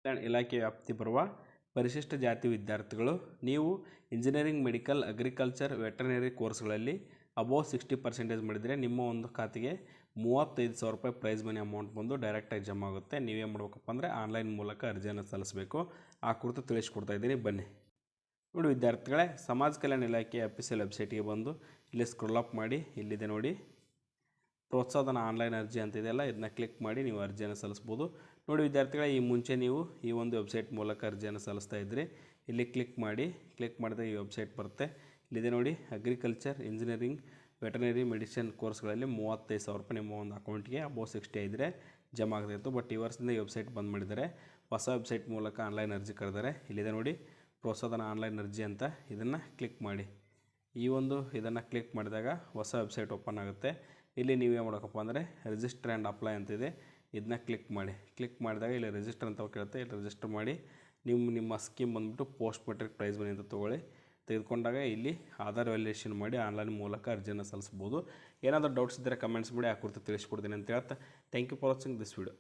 ಕಲ್ಯಾಣ ಇಲಾಖೆ ವ್ಯಾಪ್ತಿ ಬರುವ ಪರಿಶಿಷ್ಟ ಜಾತಿ ವಿದ್ಯಾರ್ಥಿಗಳು ನೀವು ಇಂಜಿನಿಯರಿಂಗ್, ಮೆಡಿಕಲ್, ಅಗ್ರಿಕಲ್ಚರ್, ವೆಟರ್ನರಿ ಕೋರ್ಸ್ಗಳಲ್ಲಿ ಅಬೋವ್ 60% ಮಾಡಿದರೆ ನಿಮ್ಮ ಒಂದು ಖಾತೆಗೆ 35,000 ರೂಪಾಯಿ ಪ್ರೈಸ್ ಮನಿ ಅಮೌಂಟ್ ಬಂದು ಡೈರೆಕ್ಟಾಗಿ ಜಮಾ ಆಗುತ್ತೆ. ನೀವೇನು ಮಾಡಬೇಕಪ್ಪ ಅಂದರೆ ಆನ್ಲೈನ್ ಮೂಲಕ ಅರ್ಜಿಯನ್ನು ಸಲ್ಲಿಸಬೇಕು. ಆ ಕುರಿತು ತಿಳಿಸ್ಕೊಡ್ತಾ ಇದ್ದೀನಿ, ಬನ್ನಿ. ನೋಡಿ ವಿದ್ಯಾರ್ಥಿಗಳೇ, ಸಮಾಜ ಕಲ್ಯಾಣ ಇಲಾಖೆ ಅಫಿಷಿಯಲ್ ವೆಬ್ಸೈಟ್ಗೆ ಬಂದು ಇಲ್ಲಿ ಸ್ಕ್ರೋಲ್ ಅಪ್ ಮಾಡಿ, ಇಲ್ಲಿದೆ ನೋಡಿ ಪ್ರೋತ್ಸಾಹಧನ ಆನ್ಲೈನ್ ಅರ್ಜಿ ಅಂತಿದೆಯಲ್ಲ, ಇದನ್ನ ಕ್ಲಿಕ್ ಮಾಡಿ ನೀವು ಅರ್ಜಿಯನ್ನು ಸಲ್ಲಿಸ್ಬೋದು. ನೋಡಿ ವಿದ್ಯಾರ್ಥಿಗಳೇ, ಈ ಮುಂಚೆ ನೀವು ಈ ಒಂದು ವೆಬ್ಸೈಟ್ ಮೂಲಕ ಅರ್ಜಿಯನ್ನು ಸಲ್ಲಿಸ್ತಾ ಇದ್ರಿ. ಇಲ್ಲಿ ಕ್ಲಿಕ್ ಮಾಡಿದಾಗ ಈ ವೆಬ್ಸೈಟ್ ಬರುತ್ತೆ. ಇಲ್ಲಿದೆ ನೋಡಿ, ಅಗ್ರಿಕಲ್ಚರ್, ಇಂಜಿನಿಯರಿಂಗ್, ವೆಟರ್ನರಿ, ಮೆಡಿಸಿನ್ ಕೋರ್ಸ್ಗಳಲ್ಲಿ 35,000 ರೂಪಾಯಿ ನಿಮ್ಮ ಒಂದು ಅಕೌಂಟ್ಗೆ ಅಬೋವ್ 60 ಇದ್ದರೆ ಜಮಾ ಆಗ್ತಾಯಿತ್ತು. ಬಟ್ ಈ ವರ್ಷದಿಂದ ಈ ವೆಬ್ಸೈಟ್ ಬಂದ್ ಮಾಡಿದ್ದಾರೆ. ಹೊಸ ವೆಬ್ಸೈಟ್ ಮೂಲಕ ಆನ್ಲೈನ್ ಅರ್ಜಿ ಕರೆದರೆ. ಇಲ್ಲಿದೆ ನೋಡಿ ಪ್ರೋತ್ಸಾಹಧನ ಆನ್ಲೈನ್ ಅರ್ಜಿ ಅಂತ, ಇದನ್ನು ಕ್ಲಿಕ್ ಮಾಡಿ. ಇದನ್ನು ಕ್ಲಿಕ್ ಮಾಡಿದಾಗ ಹೊಸ ವೆಬ್ಸೈಟ್ ಓಪನ್ ಆಗುತ್ತೆ. ಇಲ್ಲಿ ನೀವೇನು ಮಾಡೋಕ್ಕಪ್ಪ ಅಂದರೆ ರಿಜಿಸ್ಟರ್ ಆ್ಯಂಡ್ ಅಪ್ಲೈ ಅಂತಿದೆ, ಇದನ್ನ ಕ್ಲಿಕ್ ಮಾಡಿದಾಗ ಇಲ್ಲಿ ರಿಜಿಸ್ಟರ್ ಅಂತ ಕೇಳುತ್ತೆ. ಇಲ್ಲಿ ರಿಜಿಸ್ಟರ್ ಮಾಡಿ ನಿಮ್ಮ ಸ್ಕೀಮ್ ಬಂದುಬಿಟ್ಟು ಪೋಸ್ಟ್ ಮೆಟ್ರಿಕ್ ಪ್ರೈಸ್ ಮನಿ ಅಂತ ತೆಗೆದುಕೊಂಡಾಗ ಇಲ್ಲಿ ಆಧಾರ್ ವ್ಯಾಲಿಡೇಷನ್ ಮಾಡಿ ಆನ್ಲೈನ್ ಮೂಲಕ ಅರ್ಜಿಯನ್ನು ಸಲ್ಲಿಸ್ಬೋದು. ಏನಾದರೂ ಡೌಟ್ಸ್ ಇದ್ದರೆ ಕಮೆಂಟ್ಸ್ ಮಾಡಿ, ಆ ಕುರಿತು ತಿಳಿಸ್ಕೊಡ್ತೀನಿ ಅಂತ ಹೇಳ್ತಾ thank you for watching this video.